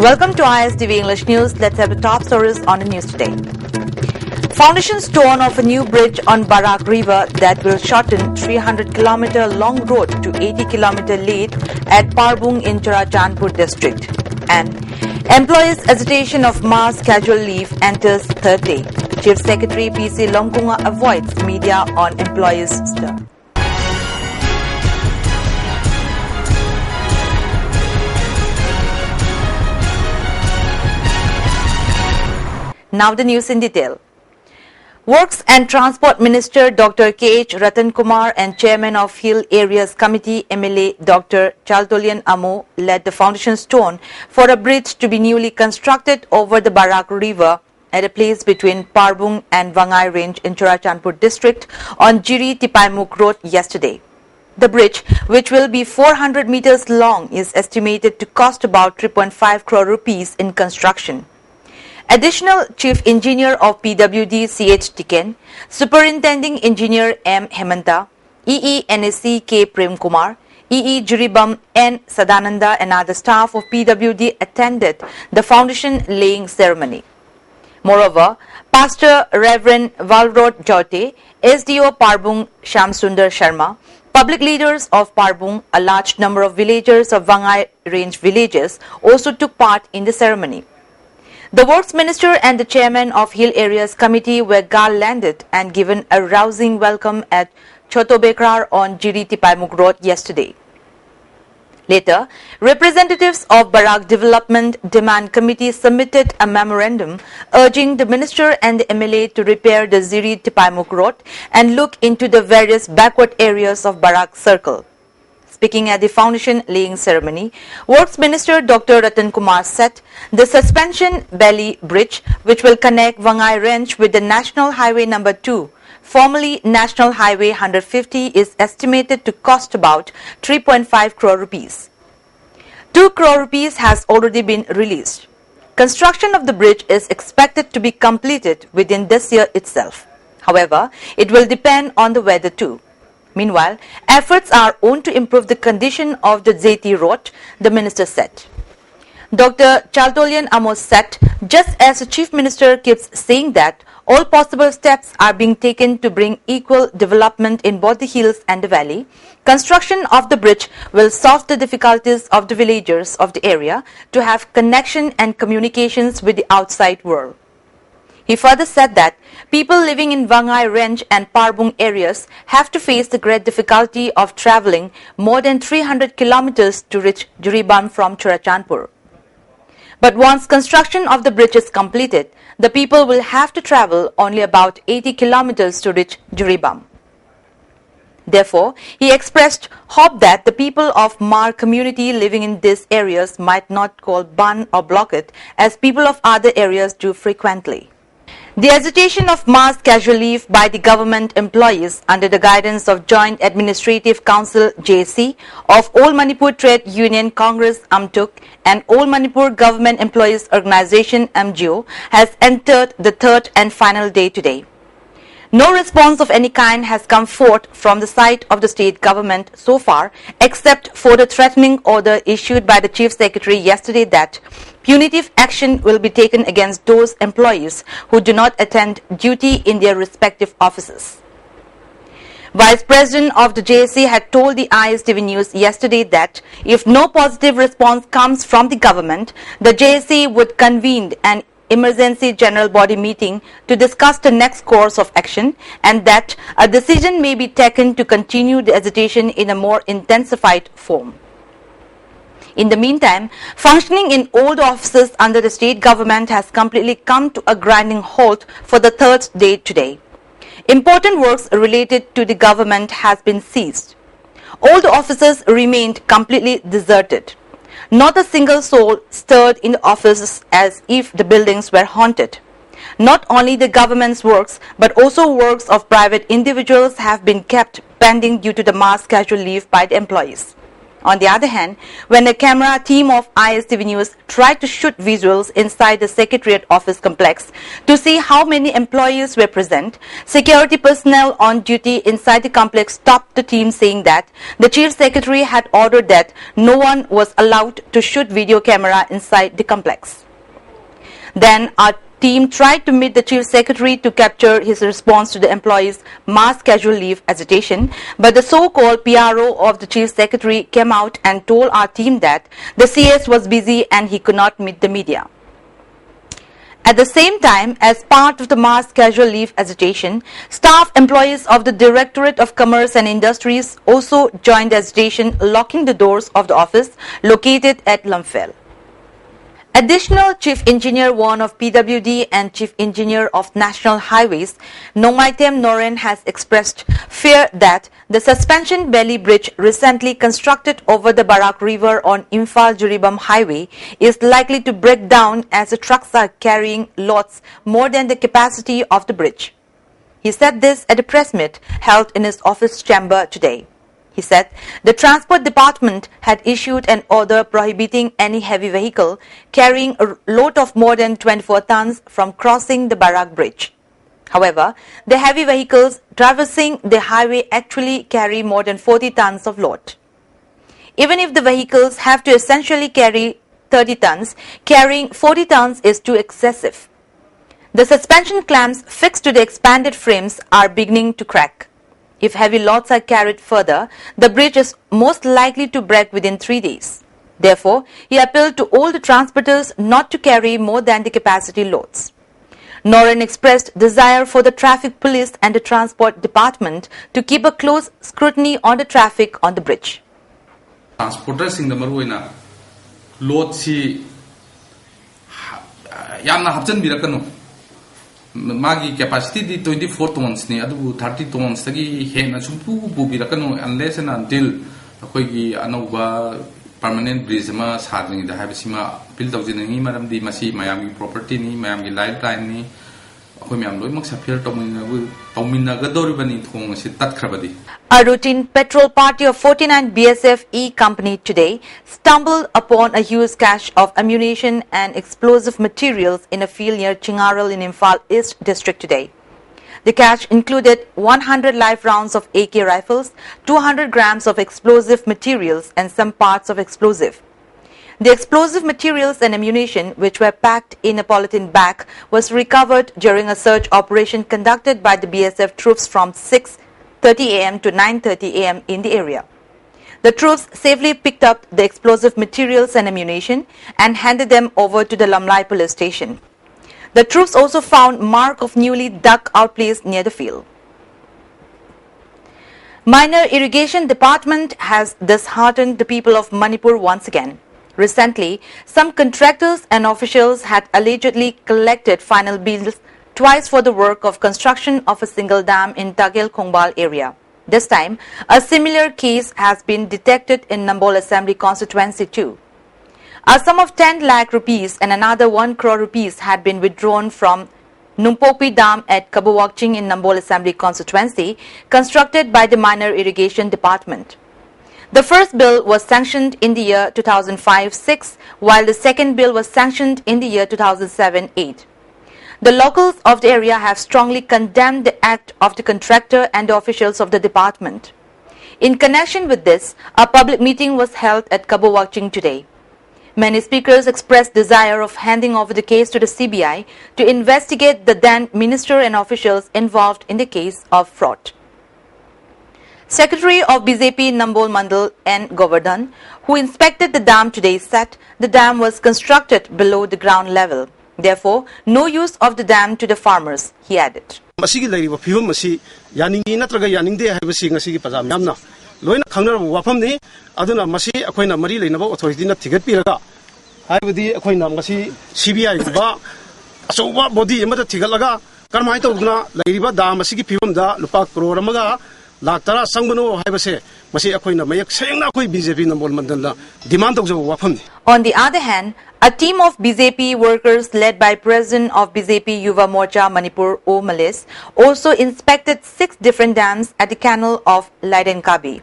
Welcome to ISTV English News. Let's have the top stories on the news today. Foundation stone of a new bridge on Barak River that will shorten 300-kilometer long road to 80-kilometer lead at Parbung in Churachandpur district. And employees' agitation of mass casual leave enters third day. Chief Secretary PC Longkunga avoids media on employees' stir. Now the news in detail. Works and Transport Minister Dr. K.H. Ratan Kumar and Chairman of Hill Areas Committee MLA Dr. Chaltolian Amo led the foundation stone for a bridge to be newly constructed over the Barak River at a place between Parbung and Vangai Range in Churachandpur district on Jiri Tipaimuk Road yesterday. The bridge, which will be 400 meters long, is estimated to cost about 3.5 crore rupees in construction. Additional Chief Engineer of PWD C.H. Tiken, Superintending Engineer M. Hemanta, EE NSC K. Prem Kumar, EE Juribam N. Sadananda and other staff of PWD attended the foundation laying ceremony. Moreover, Pastor Reverend Valrod Jote, SDO Parbung Shamsundar Sharma, public leaders of Parbung, a large number of villagers of Vangai Range villages also took part in the ceremony. The Works Minister and the Chairman of Hill Areas Committee were garlanded and given a rousing welcome at Chotobekrar on Jiri Tipaimuk Road yesterday. Later, representatives of Barak Development Demand Committee submitted a memorandum urging the Minister and the MLA to repair the Jiri Tipaimuk Road and look into the various backward areas of Barak Circle. Speaking at the foundation laying ceremony, Works Minister Dr. Ratan Kumar said the suspension belly bridge, which will connect Vangai Range with the National Highway No. 2, formerly National Highway 150, is estimated to cost about 3.5 crore rupees. 2 crore rupees has already been released. Construction of the bridge is expected to be completed within this year itself. However, it will depend on the weather too. Meanwhile, efforts are on to improve the condition of the Zeti Road, the Minister said. Dr. Chaltolian Amos said, just as the Chief Minister keeps saying that all possible steps are being taken to bring equal development in both the hills and the valley, construction of the bridge will solve the difficulties of the villagers of the area to have connection and communications with the outside world. He further said that people living in Vangai Range and Parbung areas have to face the great difficulty of travelling more than 300 kilometers to reach Juribam from Churachandpur. But once construction of the bridge is completed, the people will have to travel only about 80 kilometers to reach Juribam. Therefore, he expressed hope that the people of Mar community living in these areas might not call ban or block it as people of other areas do frequently. The agitation of mass casual leave by the government employees under the guidance of Joint Administrative Council JC of All Manipur Trade Union Congress AMTUK and All Manipur Government Employees Organization MGO has entered the third and final day today. No response of any kind has come forth from the side of the state government so far except for the threatening order issued by the Chief Secretary yesterday that punitive action will be taken against those employees who do not attend duty in their respective offices. Vice President of the JSC had told the ISTV News yesterday that if no positive response comes from the government, the JSC would convene an emergency general body meeting to discuss the next course of action and that a decision may be taken to continue the agitation in a more intensified form. In the meantime, functioning in all the offices under the state government has completely come to a grinding halt for the third day today. Important works related to the government has been ceased. All the offices remained completely deserted. Not a single soul stirred in the offices as if the buildings were haunted. Not only the government's works, but also works of private individuals have been kept pending due to the mass casual leave by the employees. On the other hand, when a camera team of ISTV News tried to shoot visuals inside the Secretariat office complex to see how many employees were present, security personnel on duty inside the complex stopped the team, saying that the Chief Secretary had ordered that no one was allowed to shoot video camera inside the complex. Then our team tried to meet the Chief Secretary to capture his response to the employees' mass casual leave agitation, but the so-called PRO of the Chief Secretary came out and told our team that the CS was busy and he could not meet the media. At the same time, as part of the mass casual leave agitation, staff employees of the Directorate of Commerce and Industries also joined the agitation, locking the doors of the office located at Lamphel. Additional Chief Engineer 1 of PWD and Chief Engineer of National Highways, Nongmaitem Noren, has expressed fear that the suspension belly bridge recently constructed over the Barak River on Imphal-Jiribam Highway is likely to break down as the trucks are carrying loads more than the capacity of the bridge. He said this at a press meet held in his office chamber today. He said the Transport Department had issued an order prohibiting any heavy vehicle carrying a load of more than 24 tons from crossing the Barak Bridge. However, the heavy vehicles traversing the highway actually carry more than 40 tons of load. Even if the vehicles have to essentially carry 30 tons, carrying 40 tons is too excessive. The suspension clamps fixed to the expanded frames are beginning to crack. If heavy loads are carried further, the bridge is most likely to break within 3 days. Therefore, he appealed to all the transporters not to carry more than the capacity loads. Noren expressed desire for the traffic police and the transport department to keep a close scrutiny on the traffic on the bridge. Transporters in the Maruina load si Yamna Hapton Birakano. Magi capacity di 24 tons ni adu 30 tons tagi hen sumpu bubirakano unless and until akoigi anova permanent bridge ma sadling da habisima build out ni maram di masi mayami property ni mayami lifeline ni akoi mayam loi mak sapher tomina gadoribani thong si tatkrabadi. A routine patrol party of 49 BSF E Company today stumbled upon a huge cache of ammunition and explosive materials in a field near Chingaral in Imphal East District today. The cache included 100 live rounds of AK rifles, 200 grams of explosive materials and some parts of explosive. The explosive materials and ammunition, which were packed in a polythene bag, was recovered during a search operation conducted by the BSF troops from 6:30 a.m. to 9:30 a.m. in the area. The troops safely picked up the explosive materials and ammunition and handed them over to the Lamlai police station. The troops also found mark of newly dug out place near the field. Minor Irrigation Department has disheartened the people of Manipur once again. Recently, some contractors and officials had allegedly collected final bills twice for the work of construction of a single dam in Tagel Khongbal area. This time, a similar case has been detected in Nambol Assembly constituency too. A sum of 10 lakh rupees and another 1 crore rupees had been withdrawn from Numpopi Dam at Kabuwakching in Nambol Assembly constituency, constructed by the Minor Irrigation Department. The first bill was sanctioned in the year 2005-06, while the second bill was sanctioned in the year 2007-08. The locals of the area have strongly condemned the act of the contractor and the officials of the department. In connection with this, a public meeting was held at Kabuwakching today. Many speakers expressed desire of handing over the case to the CBI to investigate the then minister and officials involved in the case of fraud. Secretary of BJP Nambol Mandal N. Govardhan, who inspected the dam today, said the dam was constructed below the ground level. Therefore, no use of the dam to the farmers, he added. Loina khangna wafam ni aduna masi akoina mari leinaba authority na ticket piraga haibadi akoina masi CBI ba asoba body amata tigalaga karmai tawduna leiriba da masi gi phibam da lupa crore amaga laktara sangbano haibase masi akoina mayak sengna akoi BJP Nambol Mandal demand tawjo wafam ni. On the other hand, a team of BJP workers led by President of BJP Yuva Morcha Manipur O. Malis also inspected 6 different dams at the canal of Laidenkabi.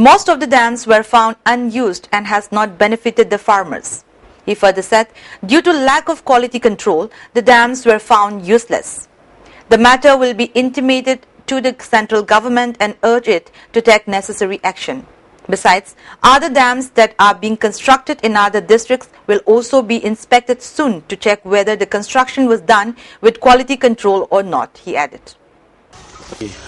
Most of the dams were found unused and has not benefited the farmers. He further said, due to lack of quality control, the dams were found useless. The matter will be intimated to the central government and urge it to take necessary action. Besides, other dams that are being constructed in other districts will also be inspected soon to check whether the construction was done with quality control or not, he added.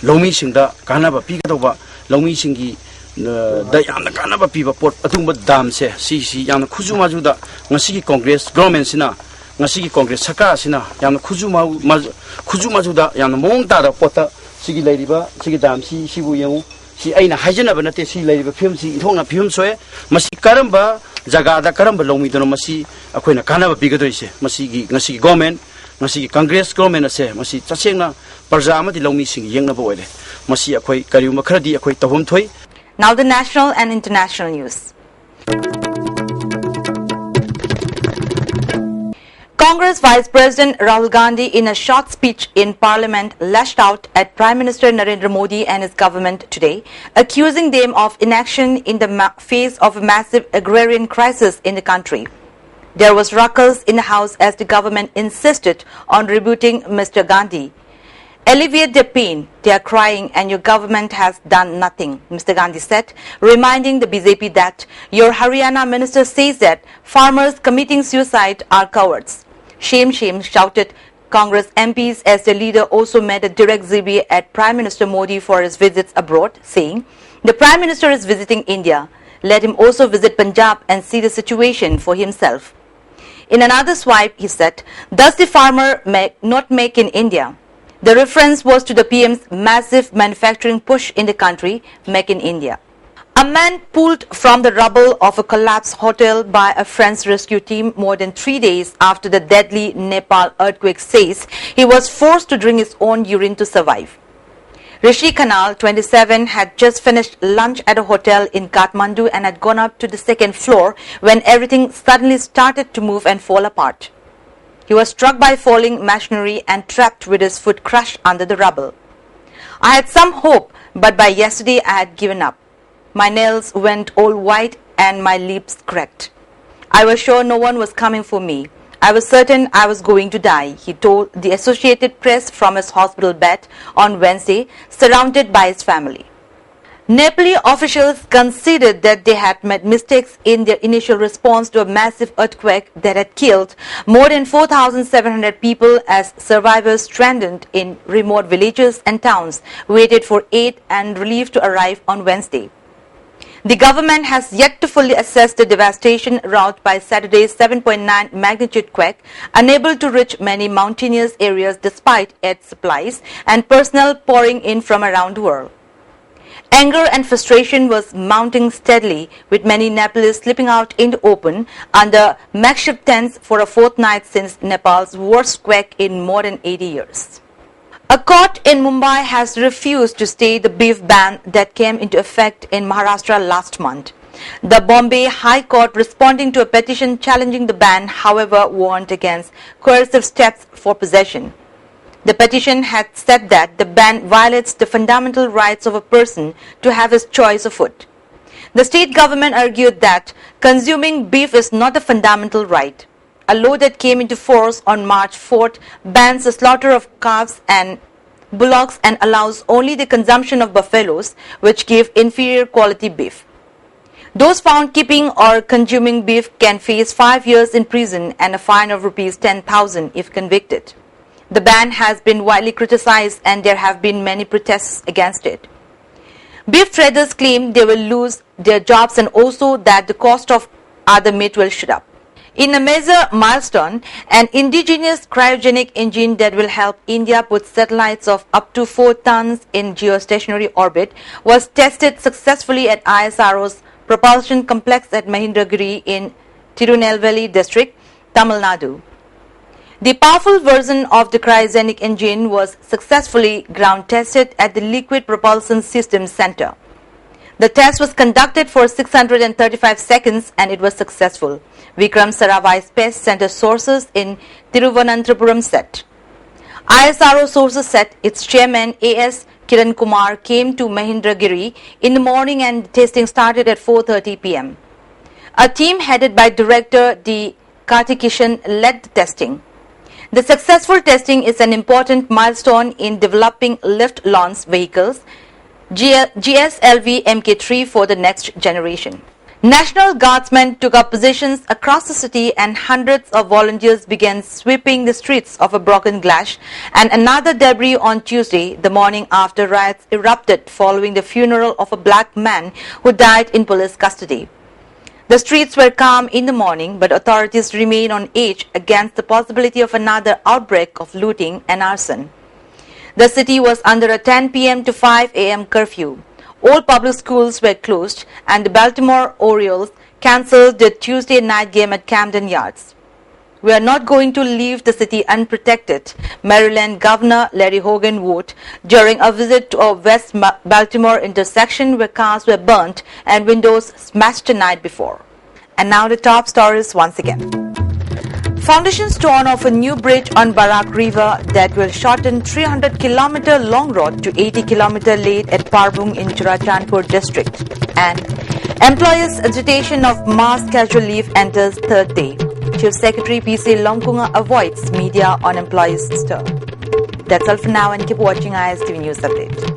Lomi singda kanaba pigadova lomi singi da yamna kanaba piba pot atumba dam se si yamna khujuma juda ngasi Congress government sina ngasi Congress saka sina yamna khujuma juda yamna mong ta da pota sigi leiriba sigi dam sibu yengu si aina hajana banate si leiriba film si thongna film soe masi karamba jaga da karamba lomi dono masi akoina kanaba pigadoise masi ngasi government ngasi Congress government ase masi chasengna parja amati lomi sing yengna boile masi akoi kariuma khradi akoi tawom thoi. Now the national and international news. Congress Vice President Rahul Gandhi, in a short speech in Parliament, lashed out at Prime Minister Narendra Modi and his government today, accusing them of inaction in the face of a massive agrarian crisis in the country. There was ruckus in the House as the government insisted on rebooting Mr. Gandhi. Alleviate their pain, they are crying and your government has done nothing, Mr. Gandhi said, reminding the BJP that your Haryana minister says that farmers committing suicide are cowards. Shame, shame, shouted Congress MPs as the leader also made a direct zibi at Prime Minister Modi for his visits abroad, saying, the Prime Minister is visiting India. Let him also visit Punjab and see the situation for himself. In another swipe, he said, does the farmer not make in India? The reference was to the PM's massive manufacturing push in the country, Make in India. A man pulled from the rubble of a collapsed hotel by a French rescue team more than 3 days after the deadly Nepal earthquake says he was forced to drink his own urine to survive. Rishi Khanal, 27, had just finished lunch at a hotel in Kathmandu and had gone up to the second floor when everything suddenly started to move and fall apart. He was struck by falling machinery and trapped with his foot crushed under the rubble. I had some hope, but by yesterday I had given up. My nails went all white and my lips cracked. I was sure no one was coming for me. I was certain I was going to die, he told the Associated Press from his hospital bed on Wednesday, surrounded by his family. Nepali officials considered that they had made mistakes in their initial response to a massive earthquake that had killed more than 4,700 people as survivors stranded in remote villages and towns waited for aid and relief to arrive on Wednesday. The government has yet to fully assess the devastation wrought by Saturday's 7.9 magnitude quake, unable to reach many mountainous areas despite aid supplies and personnel pouring in from around the world. Anger and frustration was mounting steadily, with many Nepalese slipping out in the open under makeshift tents for a fortnight since Nepal's worst quake in more than 80 years. A court in Mumbai has refused to stay the beef ban that came into effect in Maharashtra last month. The Bombay High Court, responding to a petition challenging the ban, however, warned against coercive steps for possession. The petition had said that the ban violates the fundamental rights of a person to have his choice of food. The state government argued that consuming beef is not a fundamental right. A law that came into force on March 4th bans the slaughter of calves and bullocks and allows only the consumption of buffaloes, which give inferior quality beef. Those found keeping or consuming beef can face 5 years in prison and a fine of Rs 10,000 if convicted. The ban has been widely criticized and there have been many protests against it. Beef traders claim they will lose their jobs and also that the cost of other meat will shoot up. In a major milestone, an indigenous cryogenic engine that will help India put satellites of up to 4 tons in geostationary orbit was tested successfully at ISRO's propulsion complex at Mahendragiri in Tirunelveli district, Tamil Nadu. The powerful version of the cryogenic engine was successfully ground tested at the Liquid Propulsion Systems Center. The test was conducted for 635 seconds and it was successful, Vikram Sarabhai Space Center sources in Thiruvananthapuram said. ISRO sources said its chairman A.S. Kiran Kumar came to Mahendragiri in the morning and testing started at 4:30 p.m. A team headed by Director D. Karthikishan led the testing. The successful testing is an important milestone in developing lift-launched vehicles, GSLV Mk3 for the next generation. National Guardsmen took up positions across the city and hundreds of volunteers began sweeping the streets of a broken glass and another debris on Tuesday, the morning after riots erupted following the funeral of a black man who died in police custody. The streets were calm in the morning, but authorities remain on edge against the possibility of another outbreak of looting and arson. The city was under a 10 p.m. to 5 a.m. curfew. All public schools were closed and the Baltimore Orioles cancelled their Tuesday night game at Camden Yards. We are not going to leave the city unprotected, Maryland Governor Larry Hogan wrote during a visit to a West Baltimore intersection where cars were burnt and windows smashed the night before. And now the top stories once again. Foundation stone of a new bridge on Barak River that will shorten 300-kilometer long road to 80-kilometer lane at Parbung in Churachandpur district. And employers' agitation of mass casual leave enters third day. Chief Secretary P.C. Longkunga avoids media on employees' stir. That's all for now and keep watching ISTV News Update.